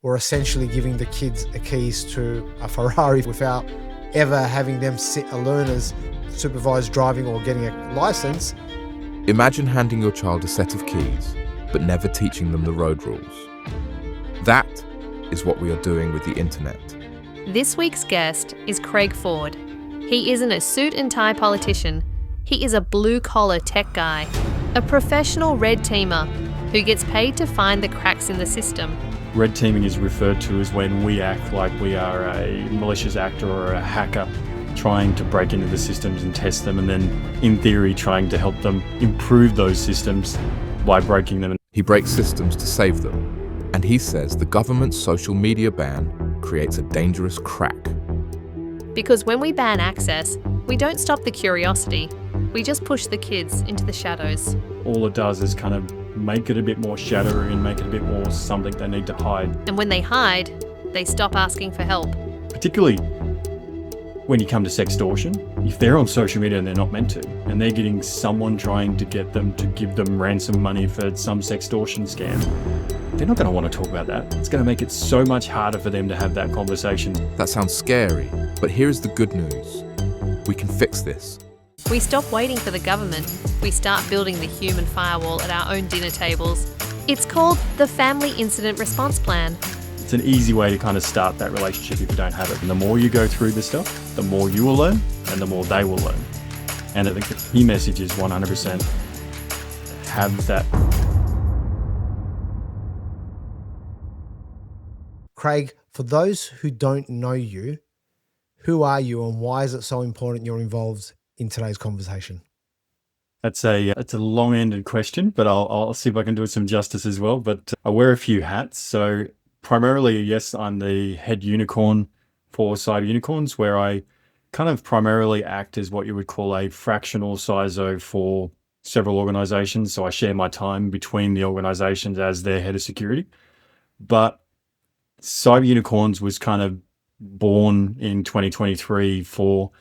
or essentially giving the kids the keys to a Ferrari without ever having them learn as supervised driving or getting a license. Imagine handing your child a set of keys, but never teaching them the road rules. That is what we are doing with the internet. This week's guest is Craig Ford. He isn't a suit and tie politician. He is a blue-collar tech guy, a professional red teamer who gets paid to find the cracks in the system. Red teaming is referred to as when we act like we are a malicious actor or a hacker trying to break into the systems and test them, and then, in theory, trying to help them improve those systems by breaking them. He breaks systems to save them, and he says the government's social media ban creates a dangerous crack. Because when we ban access, we don't stop the curiosity. We just push the kids into the shadows. All it does is kind of make it a bit more shadowy and make it a bit more something they need to hide. And when they hide, they stop asking for help. Particularly when you come to sextortion, if they're on social media and they're not meant to, and they're getting someone trying to get them to give them ransom money for some sextortion scam, they're not going to want to talk about that. It's going to make it so much harder for them to have that conversation. That sounds scary, but here's the good news. We can fix this. We stop waiting for the government. We start building the human firewall at our own dinner tables. It's called the Family Incident Response Plan. It's an easy way to kind of start that relationship if you don't have it. And the more you go through this stuff, the more you will learn and the more they will learn. And I think the key message is 100% have that. Craig, for those who don't know you, who are you and why is it so important you're involved in today's conversation? It's a long-ended question, but I'll see if I can do it some justice as well. But I wear a few hats. So primarily, yes, I'm the head unicorn for Cyber Unicorns, where I kind of primarily act as what you would call a fractional CISO for several organizations. So I share my time between the organizations as their head of security. But Cyber Unicorns was kind of born in 2023 for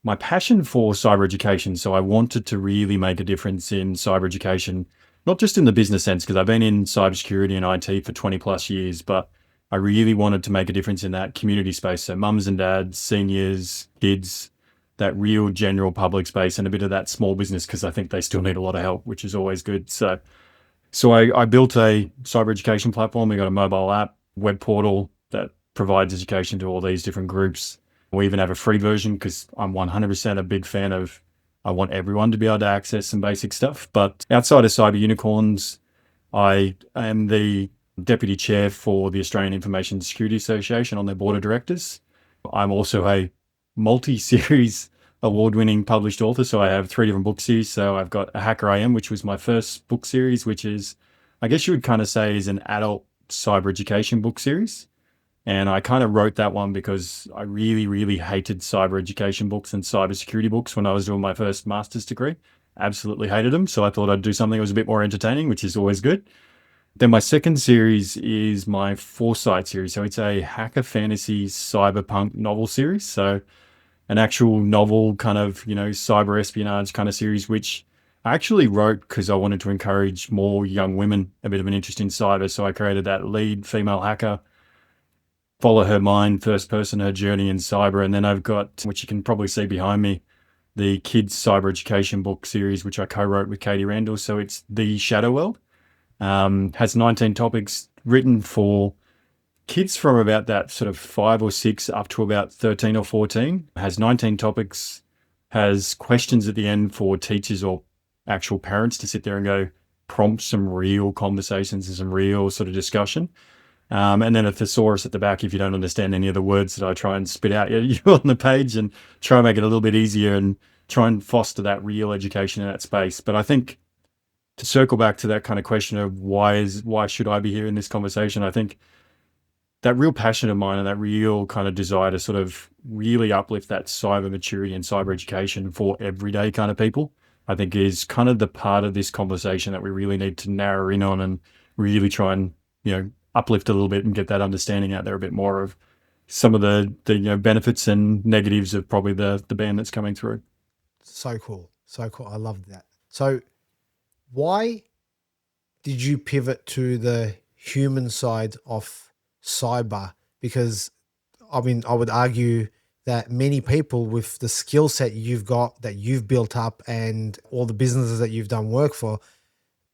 my passion for cyber education. So I wanted to really make a difference in cyber education, not just in the business sense, because I've been in cybersecurity and IT for 20 plus years, but I really wanted to make a difference in that community space. So mums and dads, seniors, kids, that real general public space, and a bit of that small business, because I think they still need a lot of help, which is always good. So I built a cyber education platform. We got a mobile app, web portal that provides education to all these different groups. We even have a free version because I'm 100% a big fan of, I want everyone to be able to access some basic stuff. But outside of Cyber Unicorns, I am the deputy chair for the Australian Information Security Association on their board of directors. I'm also a multi-series award-winning published author. So I have 3 different book series. So I've got A Hacker I Am, which was my first book series, which is, I guess you would kind of say, is an adult cyber education book series. And I kind of wrote that one because I really, really hated cyber education books and cybersecurity books when I was doing my first master's degree. Absolutely hated them. So I thought I'd do something that was a bit more entertaining, which is always good. Then my second series is my Foresight series. So it's a hacker fantasy cyberpunk novel series. So an actual novel kind of, cyber espionage kind of series, which I actually wrote because I wanted to encourage more young women a bit of an interest in cyber. So I created that lead female hacker, follow her mind, first person, her journey in cyber. And then I've got, which you can probably see behind me, the kids cyber education book series, which I co-wrote with Katie Randall. So it's The Shadow World. Has 19 topics written for kids from about that sort of 5 or 6 up to about 13 or 14. Has 19 topics, has questions at the end for teachers or actual parents to sit there and go prompt some real conversations and some real sort of discussion. And then a thesaurus at the back if you don't understand any of the words that I try and spit out you on the page, and try and make it a little bit easier and try and foster that real education in that space. But I think to circle back to that kind of question of why should I be here in this conversation, I think that real passion of mine and that real kind of desire to sort of really uplift that cyber maturity and cyber education for everyday kind of people, I think is kind of the part of this conversation that we really need to narrow in on and really try and, uplift a little bit and get that understanding out there a bit more of some of the benefits and negatives of probably the ban that's coming through. So cool. I love that. So why did you pivot to the human side of cyber? Because I mean, I would argue that many people with the skill set you've got, that you've built up, and all the businesses that you've done work for,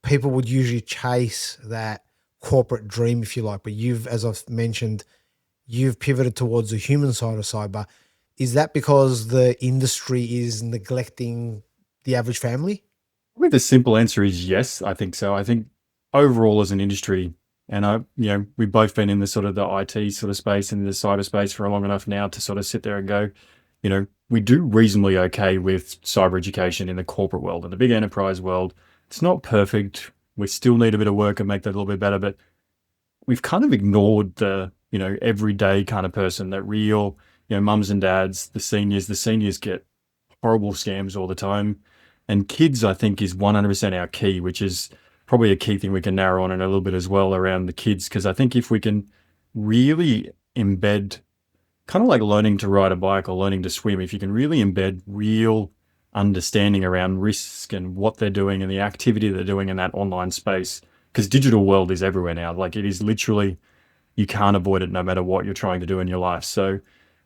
people would usually chase that corporate dream, if you like. But you've, as I've mentioned, you've pivoted towards the human side of cyber. Is that because the industry is neglecting the average family? I think the simple answer is yes, I think so. I think overall as an industry, and we've both been in the sort of the IT sort of space and the cyber space for long enough now to sort of sit there and go, we do reasonably okay with cyber education in the corporate world and the big enterprise world. It's not perfect. We still need a bit of work and make that a little bit better, but we've kind of ignored the, everyday kind of person, that real, mums and dads, the seniors get horrible scams all the time. And kids, I think, is 100% our key, which is probably a key thing we can narrow on in a little bit as well around the kids. Because I think if we can really embed, kind of like learning to ride a bike or learning to swim, if you can really embed real understanding around risk and what they're doing and the activity they're doing in that online space, because digital world is everywhere now. Like, it is literally, you can't avoid it no matter what you're trying to do in your life. So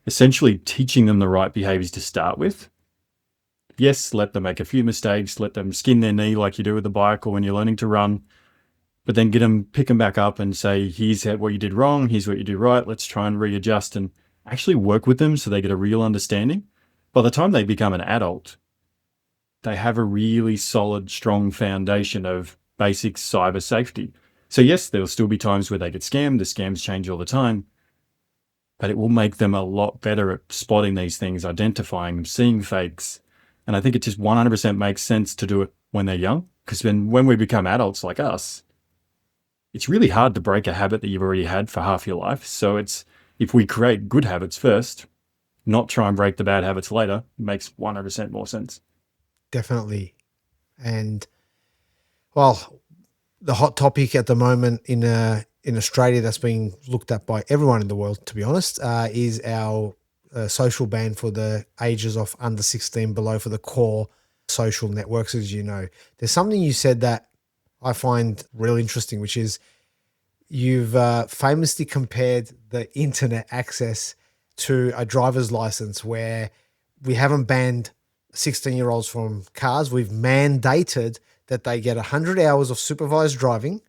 essentially teaching them the right behaviors to start with. Yes, let them make a few mistakes, let them skin their knee like you do with the bike or when you're learning to run, but then pick them back up and say, here's what you did wrong, here's what you did right, let's try and readjust, and actually work with them so they get a real understanding. By the time they become an adult, they have a really solid, strong foundation of basic cyber safety. So yes, there'll still be times where they get scammed, the scams change all the time, but it will make them a lot better at spotting these things, identifying them, seeing fakes. And I think it just 100% makes sense to do it when they're young, because then when we become adults like us, it's really hard to break a habit that you've already had for half your life. So if we create good habits first, not try and break the bad habits later, it makes 100% more sense. Definitely. And well, the hot topic at the moment in Australia that's being looked at by everyone in the world, to be honest, is our social ban for the ages of under 16 below for the core social networks, as you know. There's something you said that I find really interesting, which is you've famously compared the internet access to a driver's license, where we haven't banned 16-year-olds from cars. We've mandated that they get 100 hours of supervised driving,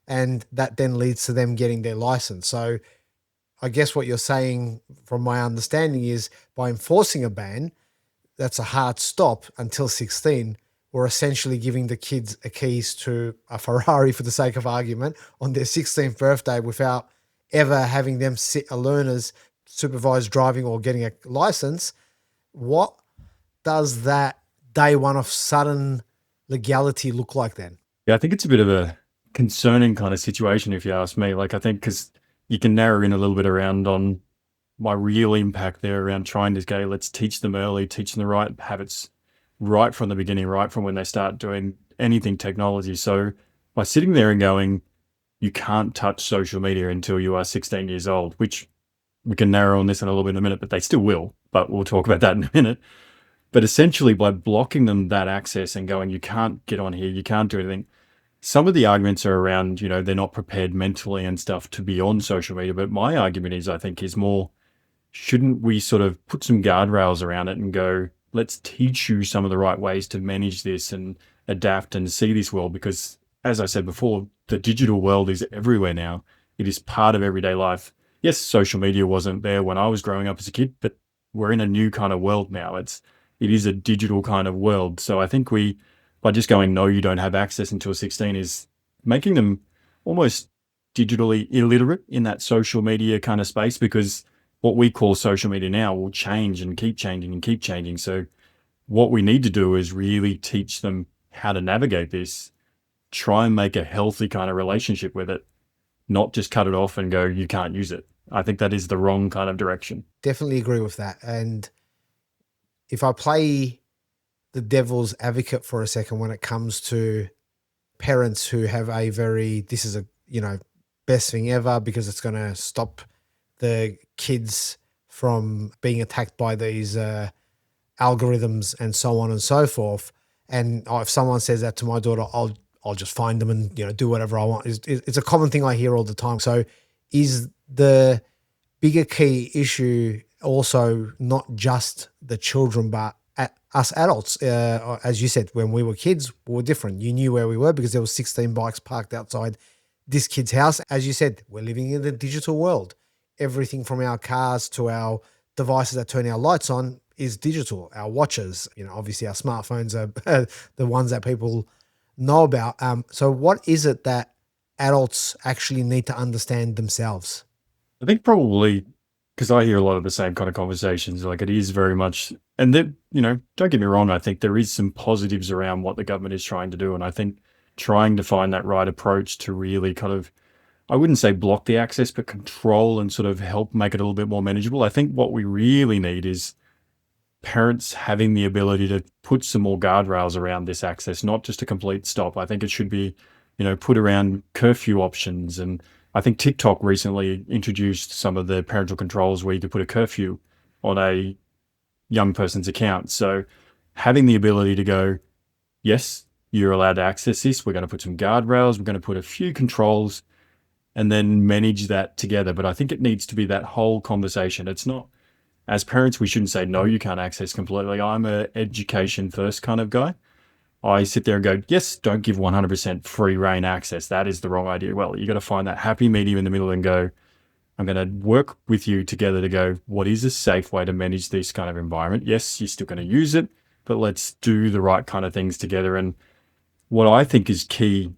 and that then leads to them getting their license. So I guess what you're saying, from my understanding, is by enforcing a ban, that's a hard stop until 16. We're essentially giving the kids a keys to a Ferrari, for the sake of argument, on their 16th birthday without ever having them sit a learner's supervised driving or getting a license. What does that day one of sudden legality look like then? Yeah, I think it's a bit of a concerning kind of situation, if you ask me. Like, I think because you can narrow in a little bit around on my real impact there around trying to go, let's teach them early, teach them the right habits right from the beginning, right from when they start doing anything technology. So by sitting there and going, you can't touch social media until you are 16 years old, which we can narrow on this in a little bit in a minute, but they still will, but we'll talk about that in a minute. But essentially by blocking them that access and going, you can't get on here, you can't do anything. Some of the arguments are around, they're not prepared mentally and stuff to be on social media. But my argument is, I think, is more, shouldn't we sort of put some guardrails around it and go, let's teach you some of the right ways to manage this and adapt and see this world? Because as I said before, the digital world is everywhere now. It is part of everyday life. Yes, social media wasn't there when I was growing up as a kid, but we're in a new kind of world now. It is a digital kind of world. So I think by just going, no, you don't have access until 16, is making them almost digitally illiterate in that social media kind of space, because what we call social media now will change and keep changing and keep changing. So what we need to do is really teach them how to navigate this, try and make a healthy kind of relationship with it, not just cut it off and go, you can't use it. I think that is the wrong kind of direction. Definitely agree with that. And if I play the devil's advocate for a second, when it comes to parents who have this is a, best thing ever because it's going to stop the kids from being attacked by these algorithms and so on and so forth. And if someone says that to my daughter, I'll I'll just find them and, do whatever I want. It's a common thing I hear all the time. So is the bigger key issue also not just the children, but us adults? As you said, when we were kids, we were different. You knew where we were because there was 16 bikes parked outside this kid's house. As you said, we're living in the digital world. Everything from our cars to our devices that turn our lights on is digital. Our watches, obviously our smartphones are the ones that people know about. So what is it that adults actually need to understand themselves? I think probably because I hear a lot of the same kind of conversations. Like it is very much, and that, don't get me wrong, I think there is some positives around what the government is trying to do. And I think trying to find that right approach to really kind of, I wouldn't say block the access, but control and sort of help make it a little bit more manageable. I think what we really need is parents having the ability to put some more guardrails around this access, not just a complete stop. I think it should be, put around curfew options. And I think TikTok recently introduced some of the parental controls where you could put a curfew on a young person's account. So having the ability to go, yes, you're allowed to access this. We're going to put some guardrails. We're going to put a few controls and then manage that together. But I think it needs to be that whole conversation. It's not, as parents, we shouldn't say, no, you can't access completely. I'm a education first kind of guy. I sit there and go, yes, don't give 100% free reign access. That is the wrong idea. Well, you got to find that happy medium in the middle and go, I'm going to work with you together to go, what is a safe way to manage this kind of environment? Yes, you're still going to use it, but let's do the right kind of things together. And what I think is key,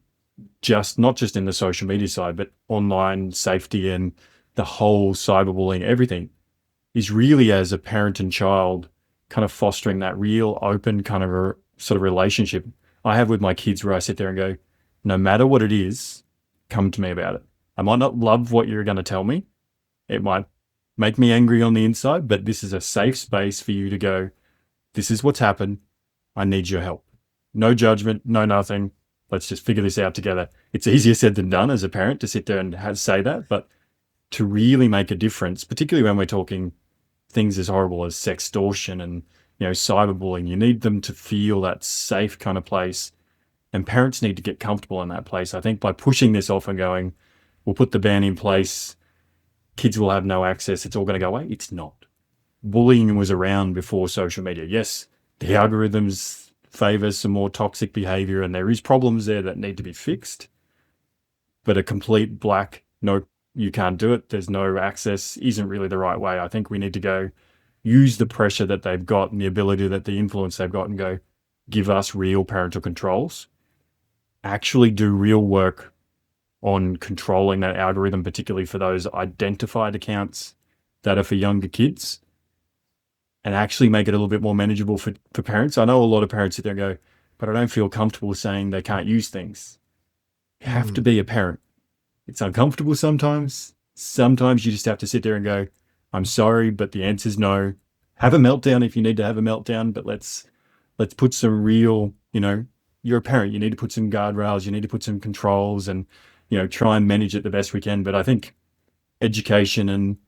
not just in the social media side, but online safety and the whole cyberbullying, everything, is really as a parent and child kind of fostering that real open kind of a sort of relationship I have with my kids where I sit there and go, no matter what it is, come to me about it. I might not love what you're going to tell me. It might make me angry on the inside, but this is a safe space for you to go, this is what's happened. I need your help. No judgment, no nothing. Let's just figure this out together. It's easier said than done as a parent to sit there and say that, but to really make a difference, particularly when we're talking things as horrible as sextortion and cyberbullying, you need them to feel that safe kind of place, and parents need to get comfortable in that place. I think by pushing this off and going, we'll put the ban in place, kids will have no access, it's all going to go away. It's not. Bullying was around before social media. Yes, the algorithms favor some more toxic behavior and there is problems there that need to be fixed, but a complete black, no, you can't do it, there's no access, isn't really the right way. I think we need to go use the pressure that they've got and the ability that the influence they've got and go, give us real parental controls, actually do real work on controlling that algorithm, particularly for those identified accounts that are for younger kids, and actually make it a little bit more manageable for parents. I know a lot of parents sit there and go, but I don't feel comfortable saying they can't use things. You have to be a parent. It's uncomfortable sometimes. Sometimes you just have to sit there and go, I'm sorry, but the answer is no. Have a meltdown if you need to have a meltdown, but let's put some real, you're a parent, you need to put some guardrails, you need to put some controls and, try and manage it the best we can. But I think education and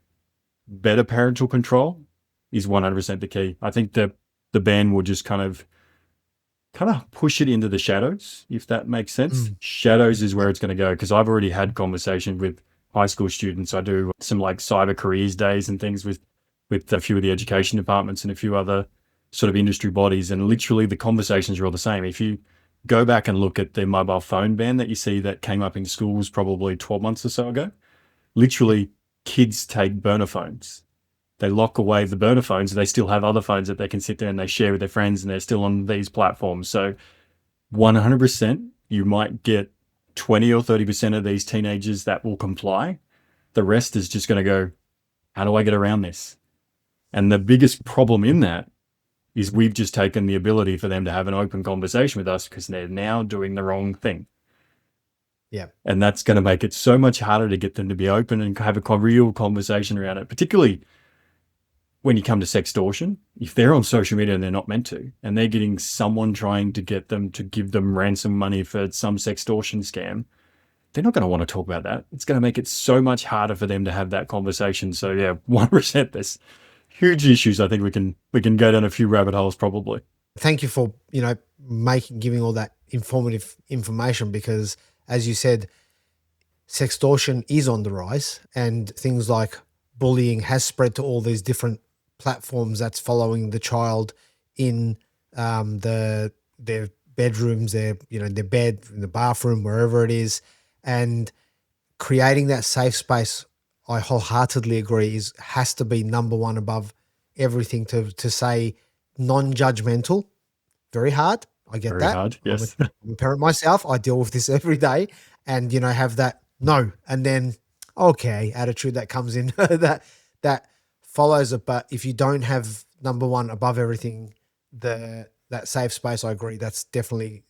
better parental control is 100% the key. I think the ban will just kind of push it into the shadows, if that makes sense. Shadows is where it's going to go, because I've already had conversations with high school students. I do some like cyber careers days and things with a few of the education departments and a few other sort of industry bodies. And literally the conversations are all the same. If you go back and look at the mobile phone ban that you see that came up in schools probably 12 months or so ago, literally kids take burner phones. They lock away the burner phones. They still have other phones that they can sit there and they share with their friends and they're still on these platforms. So 100%, you might get 20 or 30% of these teenagers that will comply. The rest is just going to go, how do I get around this? And the biggest problem in that is we've just taken the ability for them to have an open conversation with us because they're now doing the wrong thing. Yeah. And that's going to make it so much harder to get them to be open and have a real conversation around it, particularly when you come to sextortion. If they're on social media and they're not meant to, and they're getting someone trying to get them to give them ransom money for some sextortion scam, they're not going to want to talk about that. It's going to make it so much harder for them to have that conversation. So yeah, 1%, there's huge issues. I think we can go down a few rabbit holes probably. Thank you for, giving all that informative information, because as you said, sextortion is on the rise, and things like bullying has spread to all these different platforms that's following the child in their bedrooms, their bed, in the bathroom, wherever it is. And creating that safe space, I wholeheartedly agree, has to be number one above everything. To say non-judgmental, very hard. I get Very that. hard. Yes. I'm a parent myself. I deal with this every day, and have that no and then okay attitude that comes in that follows it. But if you don't have number one above everything, that safe space, I agree, that's definitely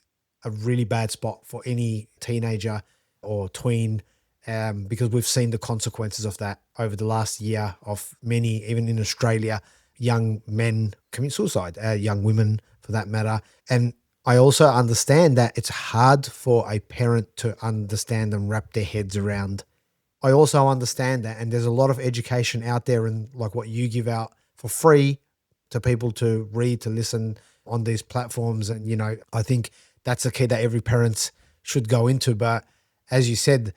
a really bad spot for any teenager or tween, because we've seen the consequences of that over the last year, of many, even in Australia, young men commit suicide, young women for that matter. And I also understand that it's hard for a parent to understand and wrap their heads around. I also understand that, and there's a lot of education out there, and like what you give out for free to people to read, to listen on these platforms. And, I think that's the key that every parent should go into. But as you said,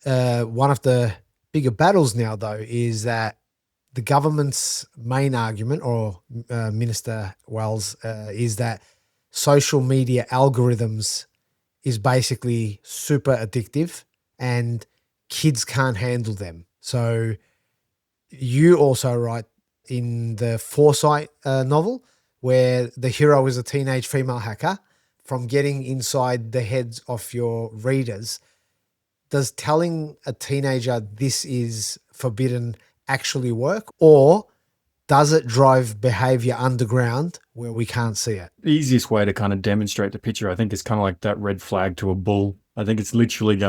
one of the bigger battles now, though, is that the government's main argument, or Minister Wells, is that social media algorithms is basically super addictive and kids can't handle them. So you also write in the Foresight novel, where the hero is a teenage female hacker. From getting inside the heads of your readers, does telling a teenager this is forbidden actually work, or does it drive behavior underground where we can't see it? The easiest way to kind of demonstrate the picture, I think, is kind of like that red flag to a bull. I think it's literally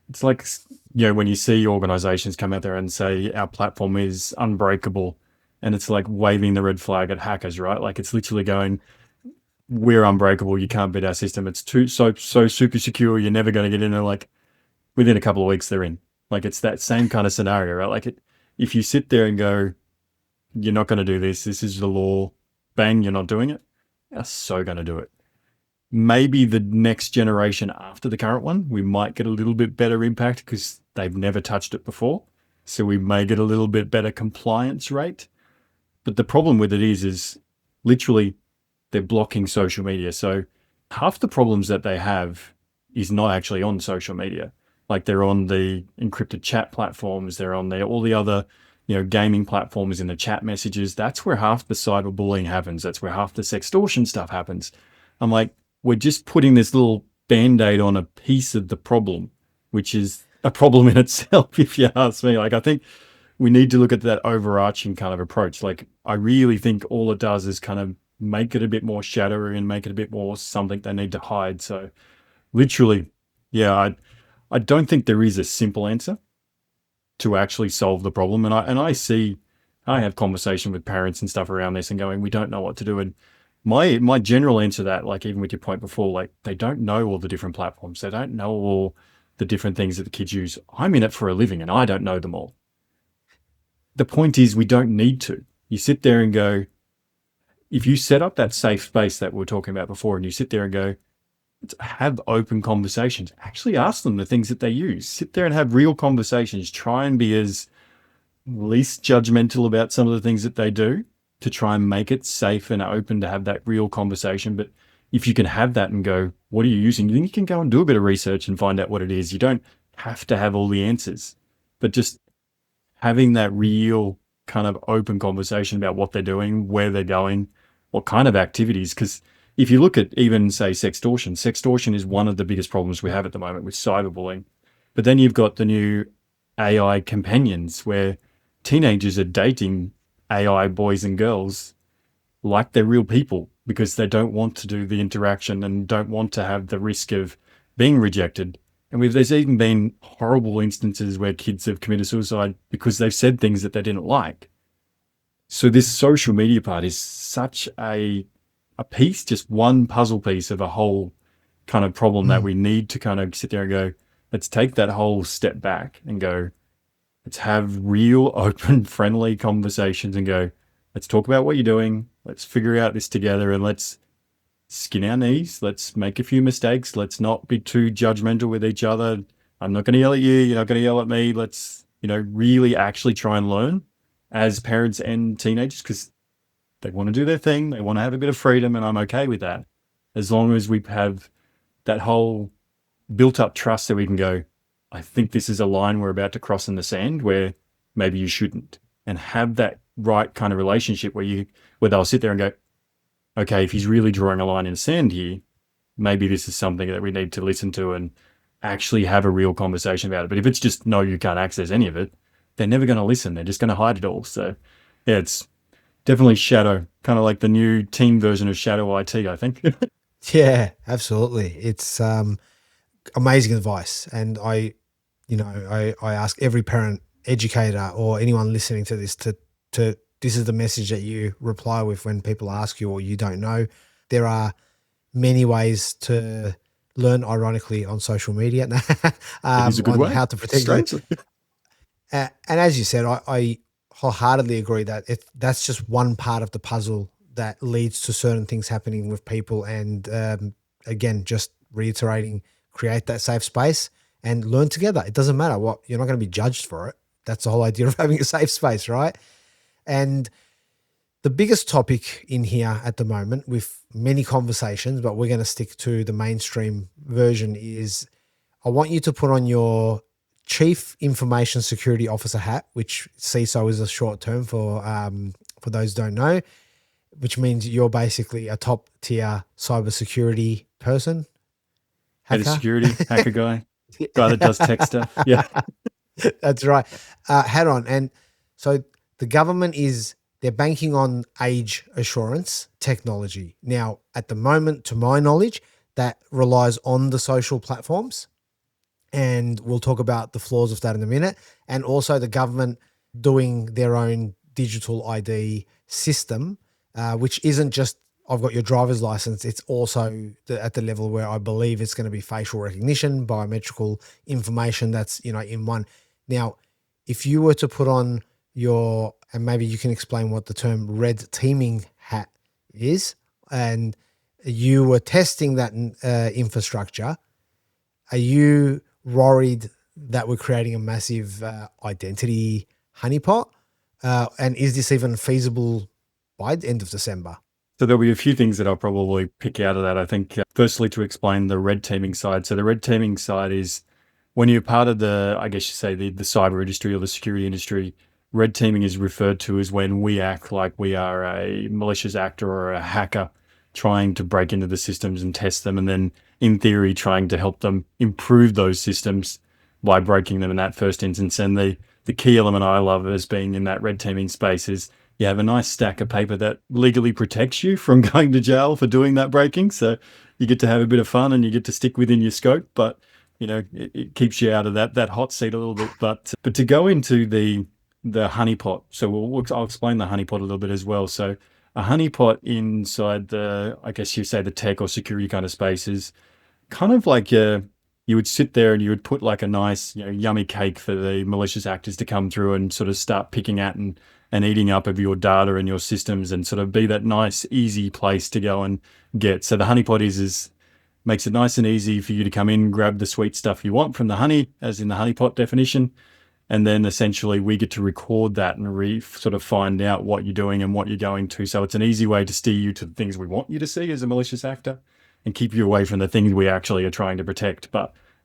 it's like, when you see organizations come out there and say our platform is unbreakable, and it's like waving the red flag at hackers, right? Like, it's literally going, we're unbreakable, you can't beat our system. It's so super secure, you're never going to get in. And like, within a couple of weeks, they're in. Like, it's that same kind of scenario, right? Like, if you sit there and go, you're not going to do this, this is the law, bang, you're not doing it, they're so going to do it. Maybe the next generation after the current one, we might get a little bit better impact because they've never touched it before. So we may get a little bit better compliance rate. But the problem with it is literally they're blocking social media. So half the problems that they have is not actually on social media. Like, they're on the encrypted chat platforms, they're on all the other, gaming platforms, in the chat messages. That's where half the cyberbullying happens. That's where half the sextortion stuff happens. I'm like, we're just putting this little band-aid on a piece of the problem, which is a problem in itself, if you ask me. Like, I think we need to look at that overarching kind of approach. Like, I really think all it does is kind of make it a bit more shadowy and make it a bit more something they need to hide. So literally, yeah, I don't think there is a simple answer to actually solve the problem. And I have conversation with parents and stuff around this and going, we don't know what to do. And my general answer to that, like, even with your point before, like, they don't know all the different platforms. They don't know all the different things that the kids use. I'm in it for a living and I don't know them all. The point is, we don't need to. You sit there and go, if you set up that safe space that we were talking about before, and you sit there and go, have open conversations, actually ask them the things that they use, sit there and have real conversations, try and be as least judgmental about some of the things that they do, to try and make it safe and open to have that real conversation. But if you can have that and go, what are you using? Then you can go and do a bit of research and find out what it is. You don't have to have all the answers, but just having that real kind of open conversation about what they're doing, where they're going, what kind of activities. Because if you look at even, say, sextortion is one of the biggest problems we have at the moment with cyberbullying. But then you've got the new AI companions, where teenagers are dating AI boys and girls like they're real people, because they don't want to do the interaction and don't want to have the risk of being rejected. And there's even been horrible instances where kids have committed suicide because they've said things that they didn't like. So this social media part is such a piece, just one puzzle piece of a whole kind of problem that we need to kind of sit there and go, let's take that whole step back and go, let's have real, open, friendly conversations and go, let's talk about what you're doing. Let's figure out this together, and let's skin our knees. Let's make a few mistakes. Let's not be too judgmental with each other. I'm not going to yell at you. You're not going to yell at me. Let's, really actually try and learn as parents and teenagers, because they want to do their thing. They want to have a bit of freedom, and I'm okay with that. As long as we have that whole built up trust that we can go, I think this is a line we're about to cross in the sand where maybe you shouldn't, and have that right kind of relationship where they'll sit there and go, okay, if he's really drawing a line in the sand here, maybe this is something that we need to listen to and actually have a real conversation about it. But if it's just, no, you can't access any of it, they're never going to listen. They're just going to hide it all. So yeah, it's definitely Shadow, kind of like the new team version of Shadow IT, I think. Yeah, absolutely. It's amazing advice. And I ask every parent, educator, or anyone listening to this to this is the message that you reply with when people ask you or you don't know. There are many ways to learn, ironically, on social media It is a good on way. how to protect Strangely. and as you said, I wholeheartedly agree that that's just one part of the puzzle that leads to certain things happening with people. And again, just reiterating, create that safe space and learn together. It doesn't matter what, you're not going to be judged for it. That's the whole idea of having a safe space, right? And the biggest topic in here at the moment, with many conversations, but we're going to stick to the mainstream version, is I want you to put on your Chief Information Security Officer hat, which CISO is a short term for those who don't know, which means you're basically a top tier cybersecurity person. Head of security, hacker guy that does tech stuff. Yeah. That's right. Hat on. And so the government they're banking on age assurance technology. Now, at the moment, to my knowledge, that relies on the social platforms. And we'll talk about the flaws of that in a minute. And also the government doing their own digital ID system, which isn't just, I've got your driver's license. It's also at the level where I believe it's going to be facial recognition, biometrical information that's, in one. Now, if you were to put on and maybe you can explain what the term red teaming hat is, and you were testing that infrastructure, are you worried that we're creating a massive identity honeypot? And is this even feasible by the end of December? So there'll be a few things that I'll probably pick out of that. I think firstly, to explain the red teaming side. So the red teaming side is when you're part of the cyber industry or the security industry, red teaming is referred to as when we act like we are a malicious actor or a hacker trying to break into the systems and test them, and then in theory trying to help them improve those systems by breaking them in that first instance. And the key element I love as being in that red teaming space is you have a nice stack of paper that legally protects you from going to jail for doing that breaking. So you get to have a bit of fun and you get to stick within your scope, but it keeps you out of that hot seat a little bit. But to go into the honeypot, so I'll explain the honeypot a little bit as well. So a honeypot inside the tech or security kind of space is kind of like you would sit there and you would put like a nice, yummy cake for the malicious actors to come through and sort of start picking at and eating up of your data and your systems, and sort of be that nice, easy place to go and get. So the honeypot makes it nice and easy for you to come in, grab the sweet stuff you want from the honey, as in the honeypot definition. And then essentially we get to record that and sort of find out what you're doing and what you're going to. So it's an easy way to steer you to the things we want you to see as a malicious actor and keep you away from the things we actually are trying to protect,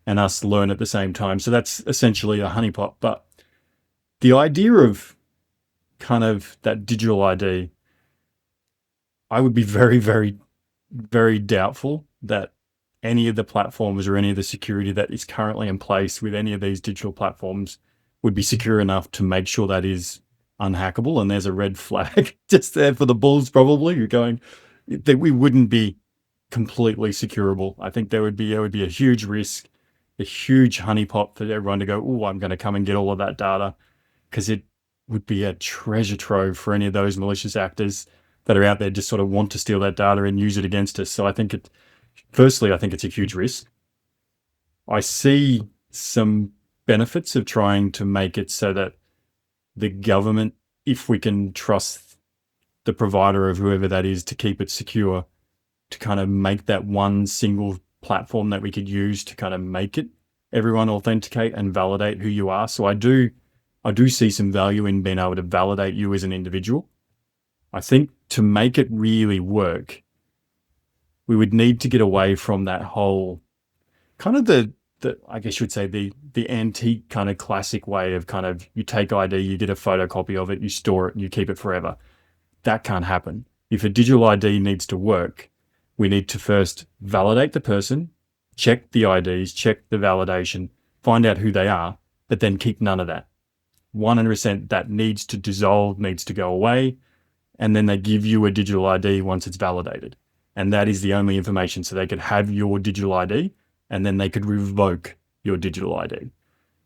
and us learn at the same time. So that's essentially a honeypot. But the idea of kind of that digital ID, I would be very, very, very doubtful that any of the platforms or any of the security that is currently in place with any of these digital platforms would be secure enough to make sure that is unhackable. And there's a red flag just there for the bulls, probably. You're going that we wouldn't be completely securable. I think there would be a huge risk, a huge honeypot for everyone to go, oh, I'm going to come and get all of that data, because it would be a treasure trove for any of those malicious actors that are out there just sort of want to steal that data and use it against us. So I think firstly, I think it's a huge risk. I see some benefits of trying to make it so that the government, if we can trust the provider of whoever that is to keep it secure, to kind of make that one single platform that we could use to kind of make it everyone authenticate and validate who you are. So I do see some value in being able to validate you as an individual. I think to make it really work, we would need to get away from that whole kind of the I guess you would say the antique kind of classic way of kind of you take ID, you get a photocopy of it, you store it, and you keep it forever. That can't happen. If a digital ID needs to work, we need to first validate the person, check the IDs, check the validation, find out who they are, but then keep none of that. 100% that needs to dissolve, needs to go away, and then they give you a digital ID once it's validated. And that is the only information. So they could have your digital ID and then they could revoke your digital ID.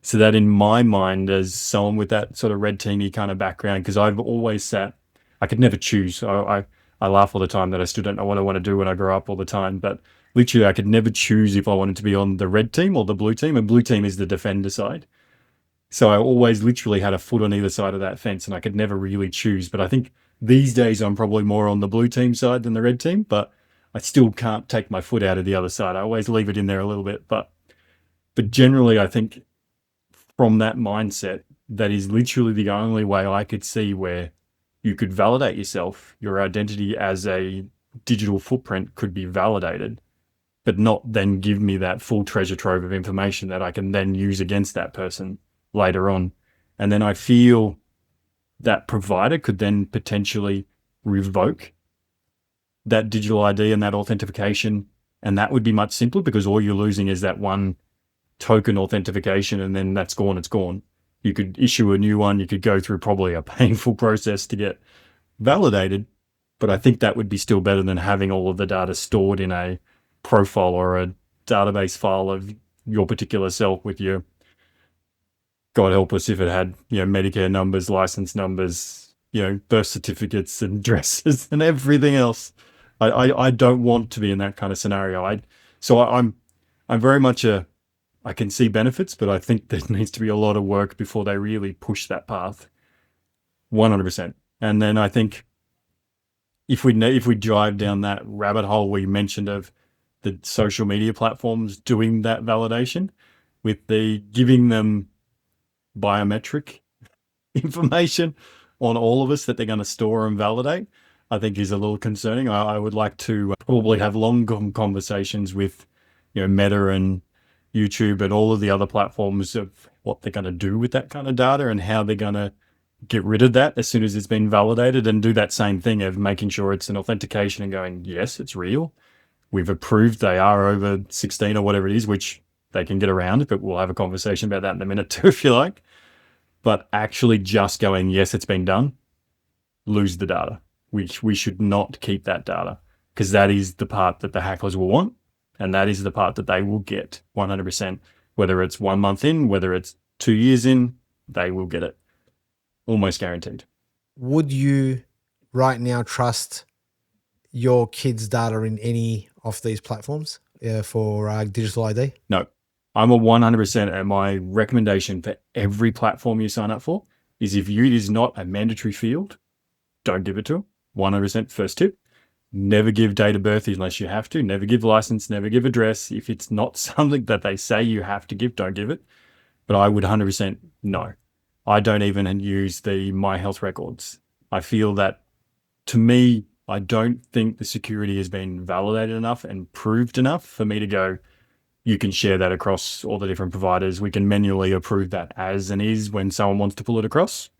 So that in my mind, as someone with that sort of red teamy kind of background, because I've always sat, I could never choose. I laugh all the time that I still don't know what I want to do when I grow up all the time, but literally I could never choose if I wanted to be on the red team or the blue team, and blue team is the defender side. So I always literally had a foot on either side of that fence and I could never really choose. But I think these days I'm probably more on the blue team side than the red team, but I still can't take my foot out of the other side. I always leave it in there a little bit, but generally I think from that mindset, that is literally the only way I could see where you could validate yourself. Your identity as a digital footprint could be validated, but not then give me that full treasure trove of information that I can then use against that person later on. And then I feel that provider could then potentially revoke that digital ID and that authentication. And that would be much simpler because all you're losing is that one token authentication, and then that's gone, it's gone. You could issue a new one. You could go through probably a painful process to get validated, but I think that would be still better than having all of the data stored in a profile or a database file of your particular self with your, God help us if it had, Medicare numbers, license numbers, birth certificates and addresses and everything else. I don't want to be in that kind of scenario. I'm very much I can see benefits, but I think there needs to be a lot of work before they really push that path. 100%. And then I think if we drive down that rabbit hole we mentioned of the social media platforms doing that validation with the giving them biometric information on all of us that they're going to store and validate, I think is a little concerning. I would like to probably have long conversations with, Meta and YouTube and all of the other platforms of what they're going to do with that kind of data and how they're going to get rid of that as soon as it's been validated, and do that same thing of making sure it's an authentication and going, yes, it's real. We've approved they are over 16 or whatever it is, which they can get around, but we'll have a conversation about that in a minute too, if you like. But actually just going, yes, it's been done, lose the data. We should not keep that data, because that is the part that the hackers will want. And that is the part that they will get 100%, whether it's 1 month in, whether it's 2 years in, they will get it. Almost guaranteed. Would you right now trust your kids' data in any of these platforms for digital ID? No, I'm a 100%. And my recommendation for every platform you sign up for is if it is not a mandatory field, don't give it to them. 100% first tip. Never give date of birth unless you have to. Never give license, never give address. If it's not something that they say you have to give, don't give it. But I would 100% no. I don't even use the My Health records. I feel that, to me, I don't think the security has been validated enough and proved enough for me to go, you can share that across all the different providers. We can manually approve that as and is when someone wants to pull it across.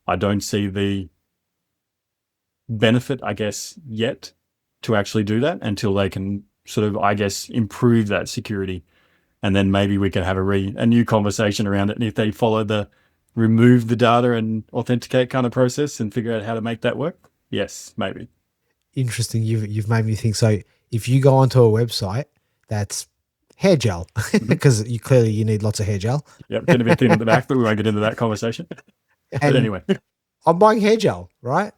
I don't see the benefit, I guess, yet to actually do that until they can sort of, I guess, improve that security. And then maybe we can have a new conversation around it. And if they follow the remove the data and authenticate kind of process and figure out how to make that work, yes, maybe. Interesting. You've made me think. So if you go onto a website that's hair gel, because you need lots of hair gel. Yep, getting a bit thin at the back, but we won't get into that conversation. But anyway. I'm buying hair gel, right?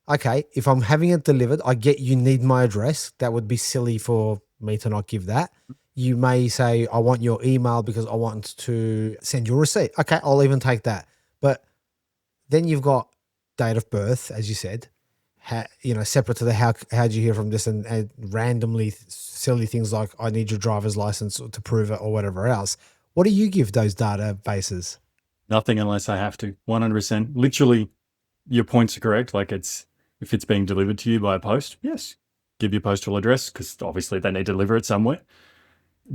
Okay, if I'm having it delivered, I get you need my address. That would be silly for me to not give that. You may say, I want your email because I want to send you a receipt. Okay, I'll even take that. But then you've got date of birth, as you said. separate to the how'd you hear from this, and randomly silly things like I need your driver's license to prove it or whatever else. What do you give those databases? Nothing unless I have to. 100%. Literally, your points are correct. Like if it's being delivered to you by a post, yes, give your postal address because obviously they need to deliver it somewhere.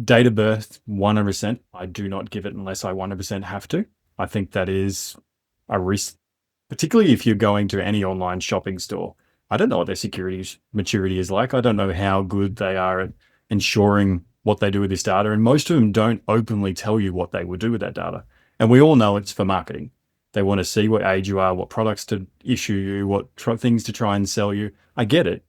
Date of birth, 100%. I do not give it unless I 100% have to. I think that is a risk, particularly if you're going to any online shopping store. I don't know what their security maturity is like. I don't know how good they are at ensuring what they do with this data. And most of them don't openly tell you what they would do with that data. And we all know it's for marketing. They want to see what age you are, what products to issue you, what things to try and sell you. I get it.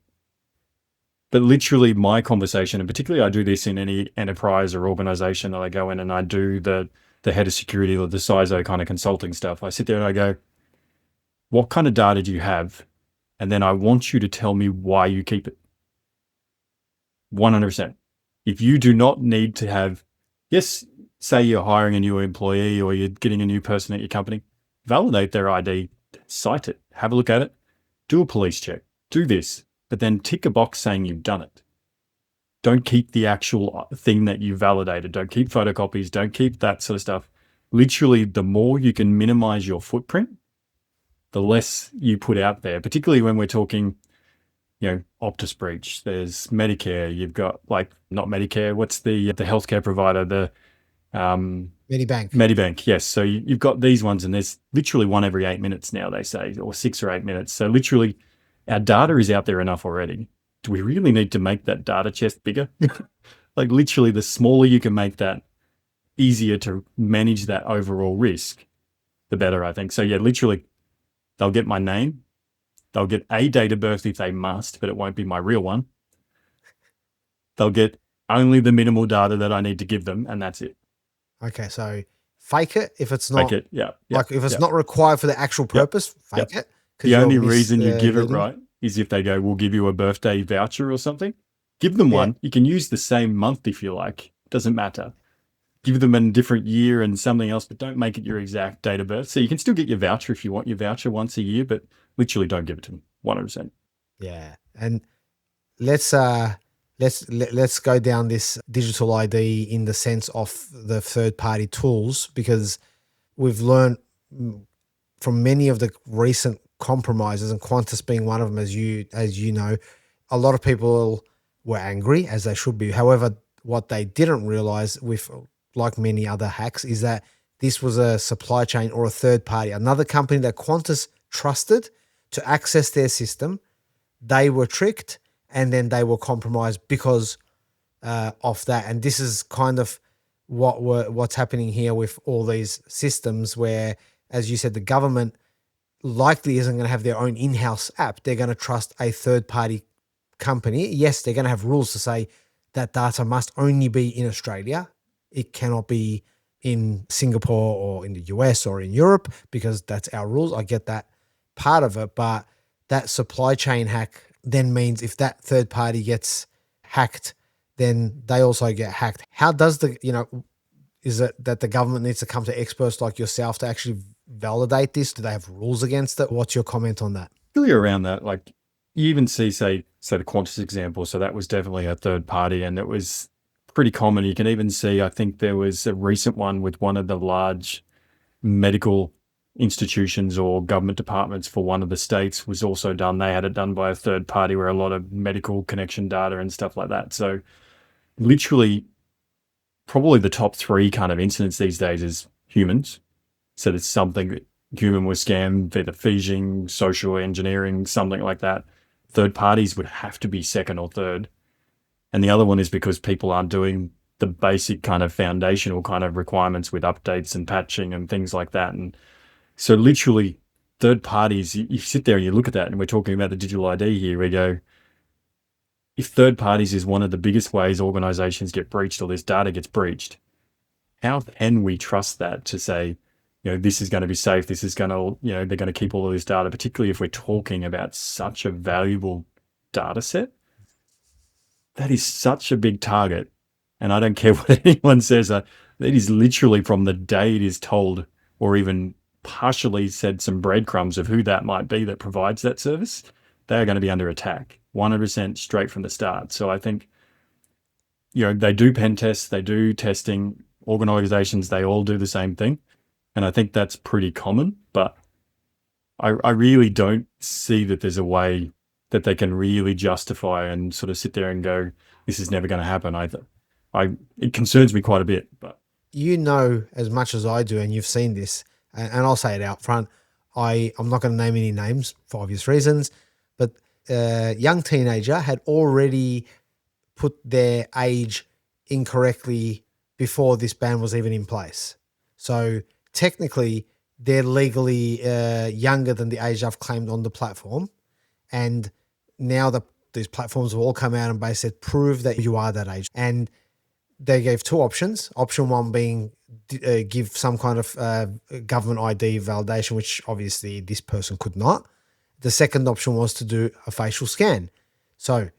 But literally my conversation, and particularly I do this in any enterprise or organization that I go in and I do the head of security or the CISO kind of consulting stuff. I sit there and I go, what kind of data do you have? And then I want you to tell me why you keep it. 100%. If you do not need to have, yes, say you're hiring a new employee or you're getting a new person at your company, validate their ID, cite it, have a look at it, do a police check, do this, but then tick a box saying you've done it. Don't keep the actual thing that you validated. Don't keep photocopies. Don't keep that sort of stuff. Literally, the more you can minimize your footprint, the less you put out there, particularly when we're talking, Optus breach. There's Medicare. You've got not Medicare. What's the healthcare provider? The Medibank. Yes. So you've got these ones, and there's literally one every 8 minutes now, they say, or 6 or 8 minutes. So literally, our data is out there enough already. Do we really need to make that data chest bigger? Literally, the smaller you can make that, easier to manage that overall risk, the better, I think. So yeah, literally, they'll get my name. They'll get a date of birth if they must, but it won't be my real one. They'll get only the minimal data that I need to give them, and that's it. Okay, so fake it if it's not. Fake it, yeah. If it's not required for the actual purpose, fake it. The only reason you give it right is if they go, we'll give you a birthday voucher or something. Give them one. You can use the same month if you like. Doesn't matter. Give them a different year and something else, but don't make it your exact date of birth. So you can still get your voucher if you want your voucher once a year, but literally don't give it to them. 100%. Yeah, and let's go down this digital ID in the sense of the third-party tools, because we've learned from many of the recent compromises, and Qantas being one of them, as you know, a lot of people were angry, as they should be. However, what they didn't realize, with like many other hacks, is that this was a supply chain or a third party, another company that Qantas trusted to access their system. They were tricked, and then they were compromised because of that. And this is kind of what's happening here with all these systems, where, as you said, the government likely isn't going to have their own in-house app. They're going to trust a third-party company. Yes, they're going to have rules to say that data must only be in Australia. It cannot be in Singapore or in the US or in Europe, because that's our rules. I get that part of it, but that supply chain hack then means if that third party gets hacked, then they also get hacked. How does is it that the government needs to come to experts like yourself to actually validate this? Do they have rules against it? What's your comment on that? Really around that, you even see, say the Qantas example. So that was definitely a third party, and it was pretty common. You can even see, I think there was a recent one with one of the large medical institutions or government departments for one of the states was also done. They had it done by a third party, where a lot of medical connection data and stuff like that. So literally, probably the top 3 kind of incidents these days is humans. So it's something that human was scammed, either phishing, social engineering, something like that. Third parties would have to be second or third. And the other one is because people aren't doing the basic kind of foundational kind of requirements with updates and patching and things like that. And so literally, third parties, you sit there and you look at that, and we're talking about the digital ID here. We go, if third parties is one of the biggest ways organizations get breached or this data gets breached, how can we trust that to say, this is going to be safe, this is going to, they're going to keep all of this data, particularly if we're talking about such a valuable data set? That is such a big target. And I don't care what anyone says, that is literally from the day it is told, or even partially said some breadcrumbs of who that might be that provides that service. they're going to be under attack 100% straight from the start. So I think, they do pen tests, they do testing, organizations, they all do the same thing. And I think that's pretty common, but I really don't see that there's a way that they can really justify and sort of sit there and go, this is never going to happen. It concerns me quite a bit. But as much as I do, and you've seen this, and I'll say it out front, I'm not going to name any names for obvious reasons, but a young teenager had already put their age incorrectly before this ban was even in place. So technically, they're legally younger than the age I've claimed on the platform. And now these platforms have all come out and basically said, prove that you are that age. And they gave two options. Option one being give some kind of government ID validation, which obviously this person could not. The second option was to do a facial scan. So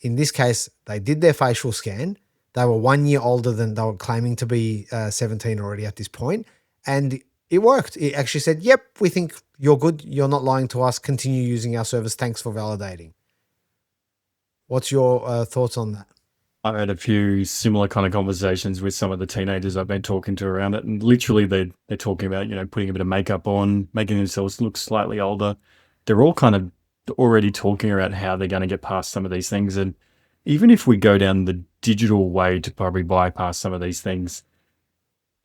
in this case, they did their facial scan. They were 1 year older than they were claiming to be 17 already at this point. And it worked. It actually said, yep, we think you're good. You're not lying to us. Continue using our service. Thanks for validating. What's your thoughts on that? I've had a few similar kind of conversations with some of the teenagers I've been talking to around it. And literally they're talking about, putting a bit of makeup on, making themselves look slightly older. They're all kind of already talking about how they're going to get past some of these things. And even if we go down the digital way to probably bypass some of these things,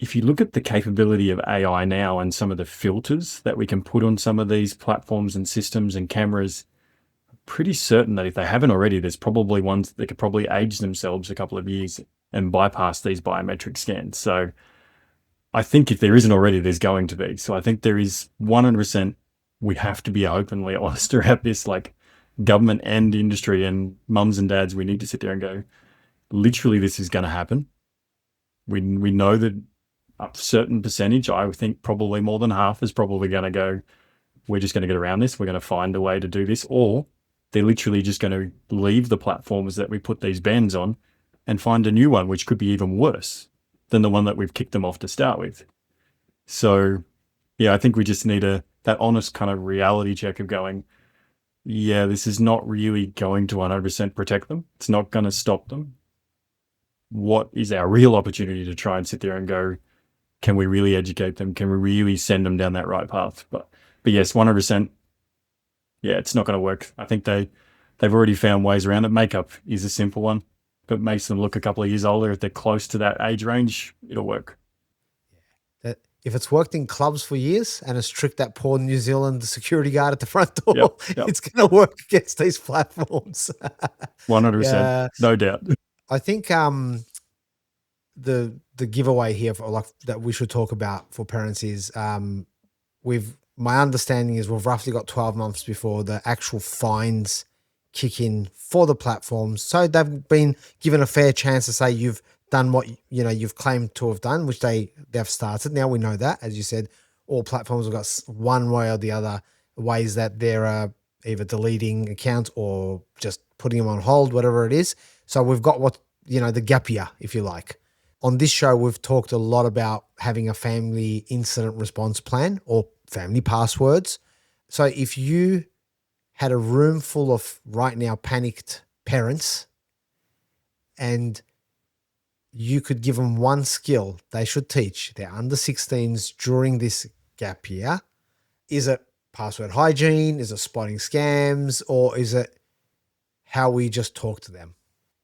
if you look at the capability of AI now and some of the filters that we can put on some of these platforms and systems and cameras, I'm pretty certain that if they haven't already, there's probably ones that could probably age themselves a couple of years and bypass these biometric scans. So I think if there isn't already, there's going to be. So I think there is 100%, we have to be openly honest about this, like government and industry and mums and dads, we need to sit there and go, literally this is going to happen. We know that a certain percentage, I think probably more than half, is probably going to go, we're just going to get around this. We're going to find a way to do this. Or they're literally just going to leave the platforms that we put these bans on and find a new one, which could be even worse than the one that we've kicked them off to start with. So, I think we just need that honest kind of reality check of going, this is not really going to 100% protect them. It's not going to stop them. What is our real opportunity to try and sit there and go, can we really educate them? Can we really send them down that right path? But yes, 100%. It's not going to work. I think they've already found ways around it. Makeup is a simple one, but makes them look a couple of years older. If they're close to that age range, it'll work. That if it's worked in clubs for years and it's tricked that poor New Zealand security guard at the front door, Yep. It's going to work against these platforms. 100%, no doubt. I think the giveaway here for that we should talk about for parents is my understanding is we've roughly got 12 months before the actual fines kick in for the platforms. So they've been given a fair chance to say you've done what you've claimed to have done, which they've started. Now we know that, as you said, all platforms have got one way or the other ways that they're either deleting accounts or just putting them on hold, whatever it is. So we've got the gap year, if you like. On this show, we've talked a lot about having a family incident response plan or family passwords. So if you had a room full of right now panicked parents and you could give them one skill they should teach their under 16s during this gap year, is it password hygiene? Is it spotting scams? Or is it how we just talk to them?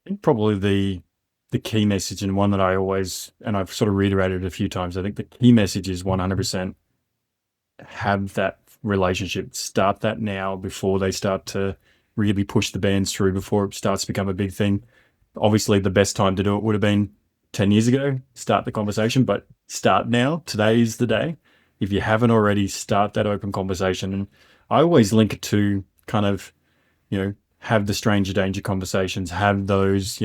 I think probably the key message, and one that I always, and I've sort of reiterated a few times, I think the key message is 100% have that relationship. Start that now before they start to really push the bans through, before it starts to become a big thing. Obviously, the best time to do it would have been 10 years ago, start the conversation, but start now. Today is the day. If you haven't already, start that open conversation. And I always link it to kind of, have the stranger danger conversations, have those,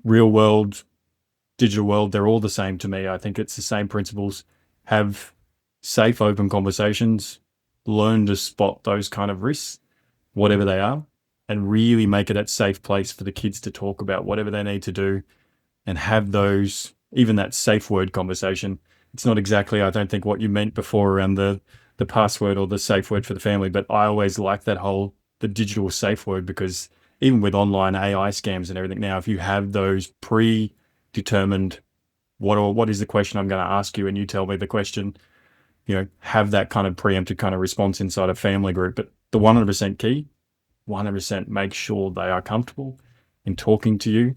real world, digital world, they're all the same to me. I think it's the same principles. Have safe, open conversations, learn to spot those kind of risks, whatever they are, and really make it a safe place for the kids to talk about whatever they need to do, and have those, even that safe word conversation. It's not exactly, I don't think, what you meant before around the the password or the safe word for the family. But I always like the digital safe word, because even with online AI scams and everything now, if you have those predetermined, what is the question I'm going to ask you, and you tell me the question, have that kind of preempted kind of response inside a family group. But the 100% key, 100% make sure they are comfortable in talking to you,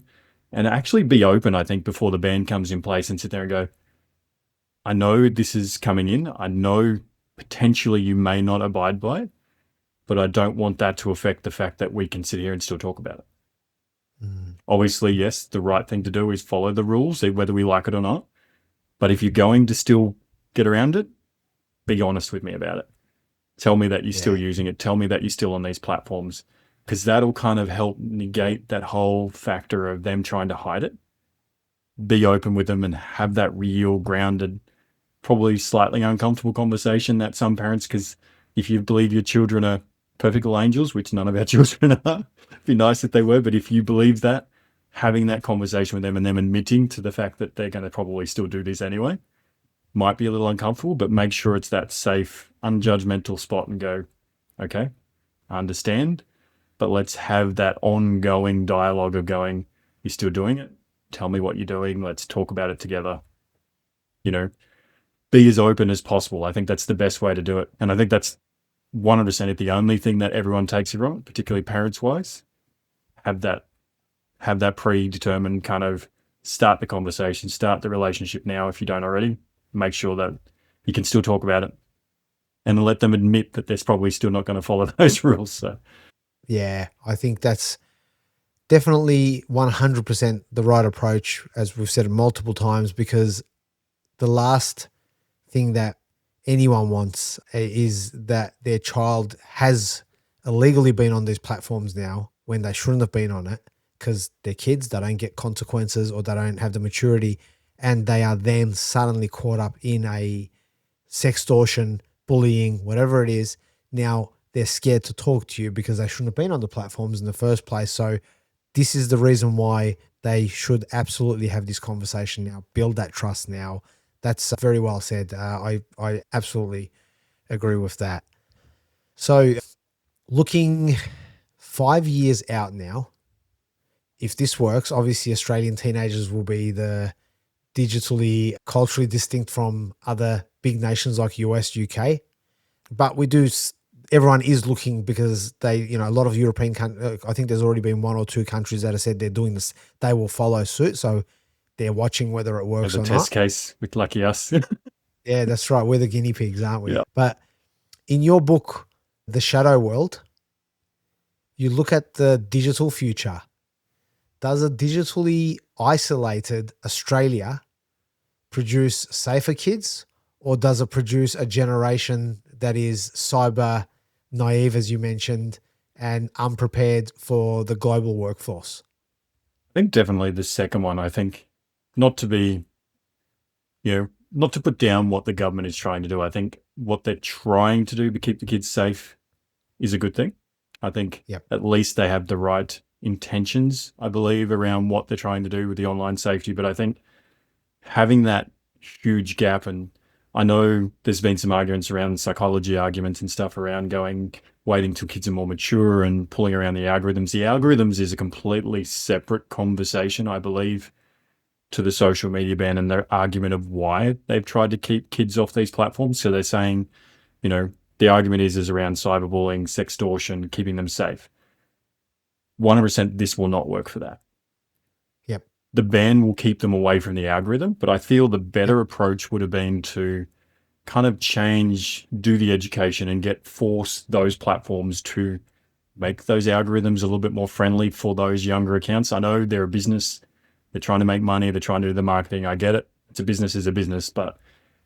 and actually be open, I think, before the ban comes in place, and sit there and go, I know this is coming in. I know potentially you may not abide by it, but I don't want that to affect the fact that we can sit here and still talk about it. Obviously, yes, the right thing to do is follow the rules, whether we like it or not. But if you're going to still get around it, be honest with me about it. Tell me that you're still using it. Tell me that you're still on these platforms, because that'll kind of help negate that whole factor of them trying to hide it. Be open with them and have that real grounded, probably slightly uncomfortable conversation that some parents, because if you believe your children are perfect little angels, which none of our children are, it'd be nice if they were, but if you believe that, having that conversation with them and them admitting to the fact that they're going to probably still do this anyway might be a little uncomfortable, but make sure it's that safe, unjudgmental spot and go, okay, I understand, but let's have that ongoing dialogue of going, you're still doing it? Tell me what you're doing. Let's talk about it together. Be as open as possible. I think that's the best way to do it. And I think that's 100% the only thing that everyone takes it from, particularly parents-wise. Have that predetermined kind of start the conversation, start the relationship now if you don't already. Make sure that you can still talk about it, and let them admit that they're probably still not going to follow those rules. So, yeah, I think that's definitely 100% the right approach, as we've said multiple times, because the last thing that anyone wants is that their child has illegally been on these platforms now when they shouldn't have been on it, because they're kids, they don't get consequences, or they don't have the maturity, and they are then suddenly caught up in a sextortion, bullying, whatever it is. Now they're scared to talk to you because they shouldn't have been on the platforms in the first place. So this is the reason why they should absolutely have this conversation now, build that trust now. That's very well said. I absolutely agree with that. So looking 5 years out now, if this works, obviously Australian teenagers will be the digitally, culturally distinct from other big nations like US, UK. But everyone is looking, because they, a lot of European countries, I think there's already been 1 or 2 countries that have said they're doing this. They will follow suit. So they're watching whether it works or not. As a test case with lucky us. Yeah, that's right. We're the guinea pigs, aren't we? Yeah. But in your book, The Shadow World, you look at the digital future. Does a digitally isolated Australia produce safer kids, or does it produce a generation that is cyber naive, as you mentioned, and unprepared for the global workforce? I think definitely the second one. I think not to put down what the government is trying to do. I think what they're trying to do to keep the kids safe is a good thing. I think At least they have the right intentions, I believe, around what they're trying to do with the online safety. But I think having that huge gap, and I know there's been some arguments around psychology arguments and stuff around waiting till kids are more mature and pulling around the algorithms. The algorithms is a completely separate conversation, I believe, to the social media ban and their argument of why they've tried to keep kids off these platforms. So they're saying, the argument is around cyberbullying, sextortion, keeping them safe. 100% this will not work for that. Yep. The ban will keep them away from the algorithm, but I feel the better approach would have been to kind of do the education and force those platforms to make those algorithms a little bit more friendly for those younger accounts. I know they're a business. They're trying to make money. They're trying to do the marketing. I get it. It's a business, but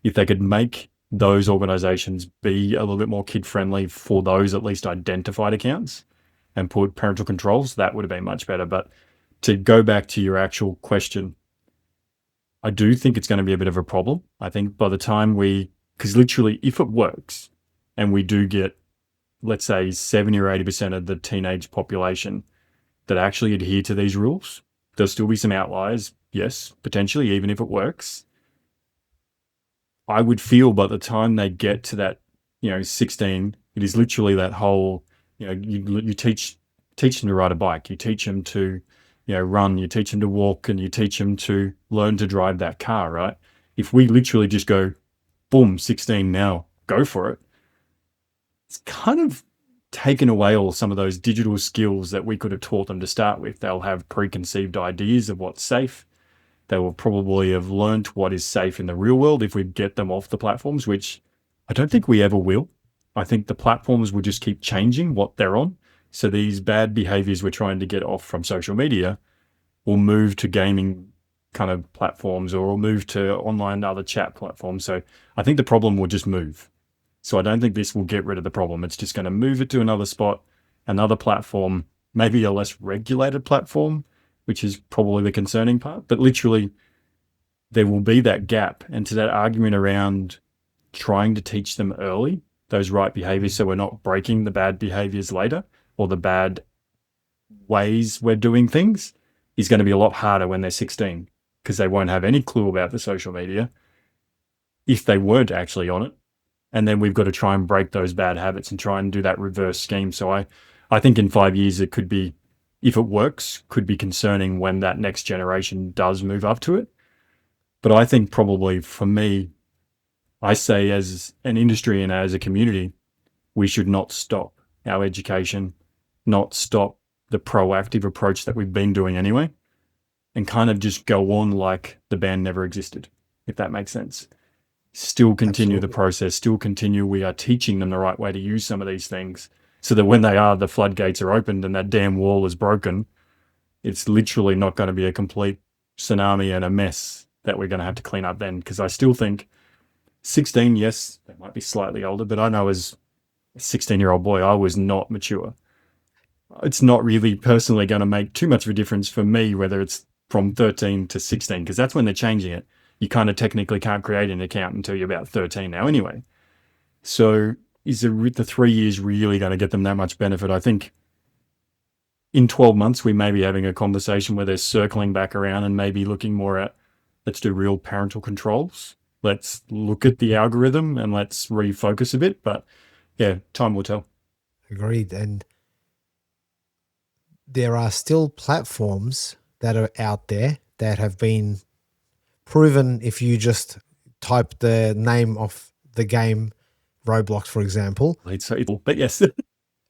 if they could make those organizations be a little bit more kid-friendly for those at least identified accounts and put parental controls, that would have been much better. But to go back to your actual question, I do think it's going to be a bit of a problem. I think by the time because literally if it works and we do get, let's say 70 or 80% of the teenage population that actually adhere to these rules, there'll still be some outliers, yes, potentially, even if it works. I would feel by the time they get to that 16, it is literally that whole, you teach them to ride a bike, you teach them to, run, you teach them to walk, and you teach them to learn to drive that car, right? If we literally just go, boom, 16 now, go for it, it's kind of taken away all some of those digital skills that we could have taught them to start with. They'll have preconceived ideas of what's safe. They will probably have learnt what is safe in the real world if we get them off the platforms, which I don't think we ever will. I think the platforms will just keep changing what they're on. So these bad behaviors we're trying to get off from social media will move to gaming kind of platforms, or will move to online other chat platforms. So I think the problem will just move. So I don't think this will get rid of the problem. It's just going to move it to another spot, another platform, maybe a less regulated platform, which is probably the concerning part. But literally, there will be that gap. And to that argument around trying to teach them early those right behaviors so we're not breaking the bad behaviors later, or the bad ways we're doing things, is going to be a lot harder when they're 16, because they won't have any clue about the social media if they weren't actually on it. And then we've got to try and break those bad habits and try and do that reverse scheme. So I think in 5 years, it could be, if it works, could be concerning when that next generation does move up to it. But I think probably for me, I say as an industry and as a community, we should not stop our education, not stop the proactive approach that we've been doing anyway, and kind of just go on like the ban never existed, if that makes sense. Still continue the process, still continue. We are teaching them the right way to use some of these things so that when the floodgates are opened and that damn wall is broken, it's literally not going to be a complete tsunami and a mess that we're going to have to clean up then. Because I still think 16, yes, they might be slightly older, but I know as a 16-year-old boy, I was not mature. It's not really personally going to make too much of a difference for me, whether it's from 13 to 16, because that's when they're changing it. You kind of technically can't create an account until you're about 13 now anyway. So is the 3 years really going to get them that much benefit? I think in 12 months, we may be having a conversation where they're circling back around and maybe looking more at, let's do real parental controls. Let's look at the algorithm and let's refocus a bit. But yeah, time will tell. Agreed. And there are still platforms that are out there that have been proven. If you just type the name of the game, Roblox, for example. It's so evil, but yes.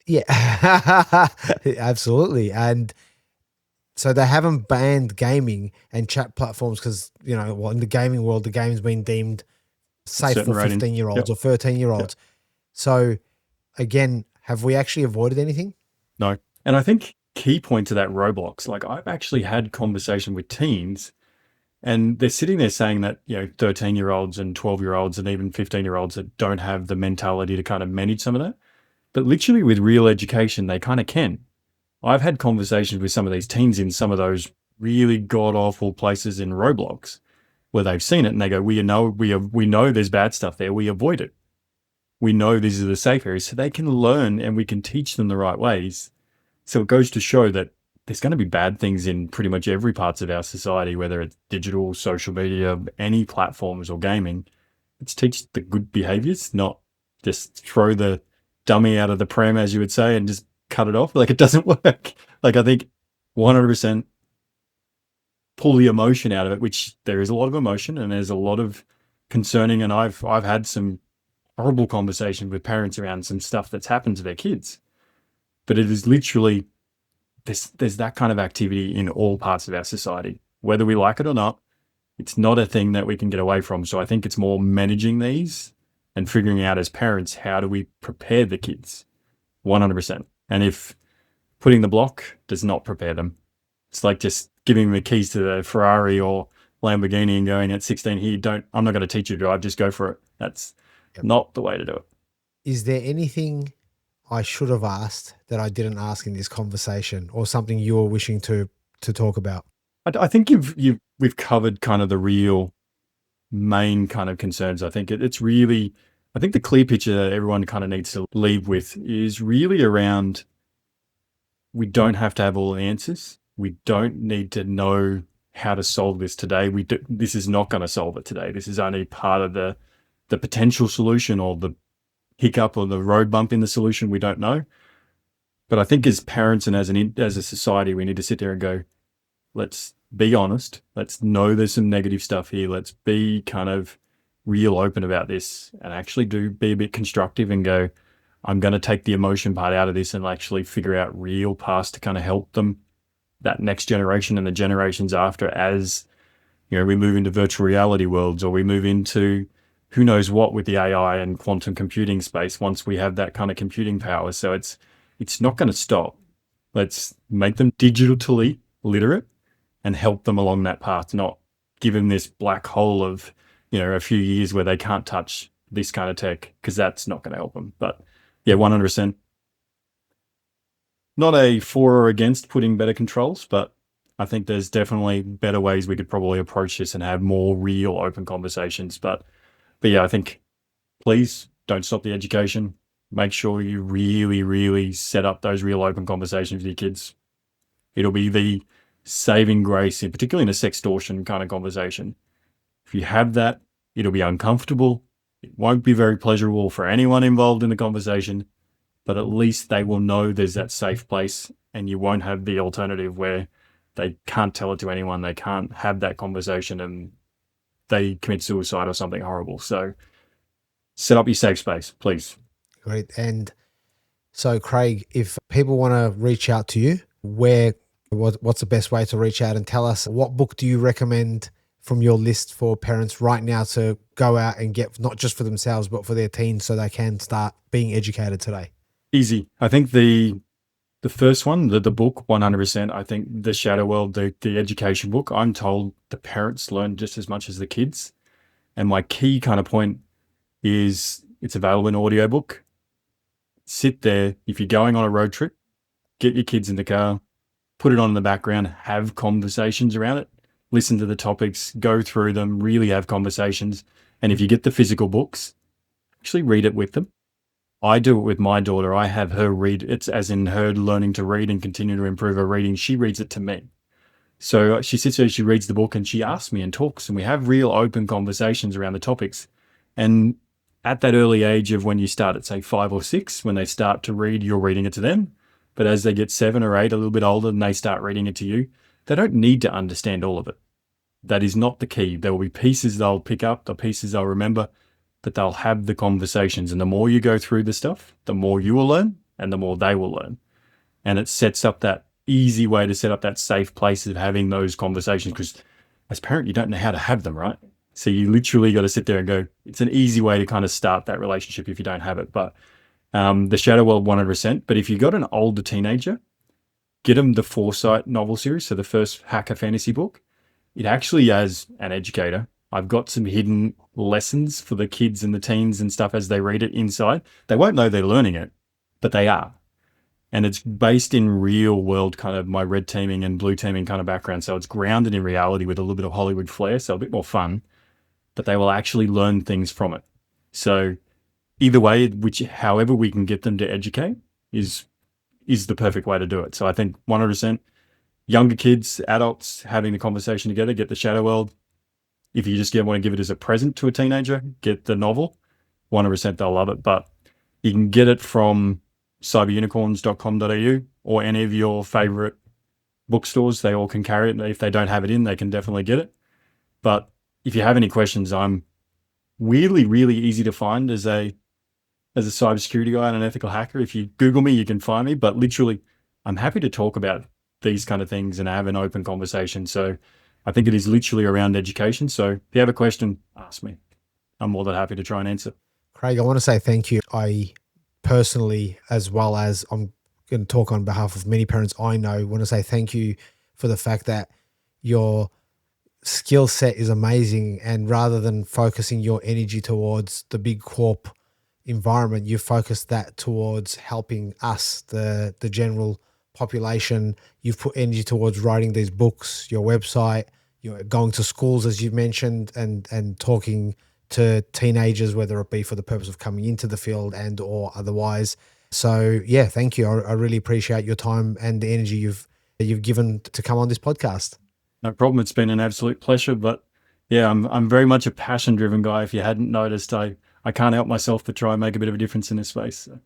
Yeah, absolutely. And so they haven't banned gaming and chat platforms because, in the gaming world, the game's been deemed safe for 15-year-olds or 13-year-olds. Yep. So again, have we actually avoided anything? No. And I think key point to that Roblox, like I've actually had conversation with teens, and they're sitting there saying that, 13-year-olds and 12-year-olds and even 15-year-olds that don't have the mentality to kind of manage some of that. But literally with real education, they kind of can. I've had conversations with some of these teens in some of those really god-awful places in Roblox where they've seen it and they go, we know there's bad stuff there. We avoid it. We know these are the safe areas. So they can learn and we can teach them the right ways. So it goes to show that there's going to be bad things in pretty much every parts of our society, whether it's digital, social media, any platforms or gaming. Let's teach the good behaviors, not just throw the dummy out of the pram, as you would say, and just cut it off. Like, it doesn't work. Like, I think 100% pull the emotion out of it, which there is a lot of emotion and there's a lot of concerning. And I've had some horrible conversations with parents around some stuff that's happened to their kids. But it is literally, there's that kind of activity in all parts of our society, whether we like it or not. It's not a thing that we can get away from. So I think it's more managing these and figuring out as parents, how do we prepare the kids 100%. And if putting the block does not prepare them, it's like just giving them the keys to the Ferrari or Lamborghini and going at 16, I'm not going to teach you to drive, just go for it. That's not the way to do it. Is there anything I should have asked that I didn't ask in this conversation, or something you were wishing to talk about? I think we've covered kind of the real main kind of concerns. I think it's really, I think the clear picture that everyone kind of needs to leave with is really around, we don't have to have all the answers. We don't need to know how to solve this today. This is not going to solve it today. This is only part of the potential solution or the hiccup or the road bump in the solution. We don't know. But I think as parents and as a society, we need to sit there and go, let's be honest. Let's know there's some negative stuff here. Let's be kind of real open about this and actually be a bit constructive and go, I'm going to take the emotion part out of this and actually figure out real paths to kind of help them, that next generation and the generations after, as we move into virtual reality worlds, or we move into who knows what with the AI and quantum computing space once we have that kind of computing power. So it's not going to stop. Let's make them digitally literate and help them along that path, not give them this black hole of, a few years where they can't touch this kind of tech, because that's not going to help them. But yeah, 100%. Not a for or against putting better controls, but I think there's definitely better ways we could probably approach this and have more real open conversations. But yeah, I think please don't stop the education. Make sure you really, really set up those real open conversations with your kids. It'll be the saving grace, particularly in a sextortion kind of conversation. If you have that, it'll be uncomfortable. It won't be very pleasurable for anyone involved in the conversation, but at least they will know there's that safe place, and you won't have the alternative where they can't tell it to anyone. They can't have that conversation and they commit suicide or something horrible. So set up your safe space, please. Great. And so, Craig, if people want to reach out to you, what's the best way to reach out, and tell us what book do you recommend from your list for parents right now to go out and get, not just for themselves, but for their teens, so they can start being educated today? Easy. I think the first one, the book, 100%. I think The Shadow World, the education book, I'm told the parents learn just as much as the kids. And my key kind of point is it's available in audiobook. Sit there. If you're going on a road trip, get your kids in the car, put it on in the background, have conversations around it, listen to the topics, go through them, really have conversations. And if you get the physical books, actually read it with them. I do it with my daughter. I have her read. It's as in her learning to read and continue to improve her reading. She reads it to me. So she sits there, she reads the book, and she asks me and talks, and we have real open conversations around the topics. And at that early age of when you start at, say, 5 or 6, when they start to read, you're reading it to them. But as they get 7 or 8, a little bit older, and they start reading it to you, they don't need to understand all of it. That is not the key. There will be pieces they'll pick up, the pieces they'll remember, but they'll have the conversations. And the more you go through the stuff, the more you will learn and the more they will learn. And it sets up that easy way to set up that safe place of having those conversations, because as a parent, you don't know how to have them, right? So you literally got to sit there and go, it's an easy way to kind of start that relationship if you don't have it. But The Shadow World, 100%. But if you've got an older teenager, get them the Foresight novel series. So the first hacker fantasy book. It actually, as an educator, I've got some hidden lessons for the kids and the teens and stuff as they read it inside. They won't know they're learning it, but they are. And it's based in real world, kind of my red teaming and blue teaming kind of background. So it's grounded in reality with a little bit of Hollywood flair, so a bit more fun, but they will actually learn things from it. So either way, however we can get them to educate is the perfect way to do it. So I think 100%, younger kids, adults having the conversation together, get The Shadow World. If you just want to give it as a present to a teenager, get the novel. 100% they'll love it. But you can get it from cyberunicorns.com.au or any of your favorite bookstores. They all can carry it. If they don't have it in, they can definitely get it. But if you have any questions, I'm weirdly really easy to find as a cybersecurity guy and an ethical hacker. If you Google me, you can find me. But literally, I'm happy to talk about these kind of things and have an open conversation. So I think it is literally around education. So if you have a question, ask me. I'm more than happy to try and answer. Craig, I want to say thank you. I personally, as well as I'm going to talk on behalf of many parents I know, want to say thank you for the fact that your skill set is amazing. And rather than focusing your energy towards the big corp environment, you focus that towards helping us, the general population. You've put energy towards writing these books, your website, you're going to schools, as you've mentioned, and talking to teenagers, whether it be for the purpose of coming into the field and or otherwise. So yeah, thank you. I really appreciate your time and the energy you've given to come on this podcast. No problem. It's been an absolute pleasure. But yeah, I'm very much a passion-driven guy. If you hadn't noticed, I I can't help myself but try and make a bit of a difference in this space. So.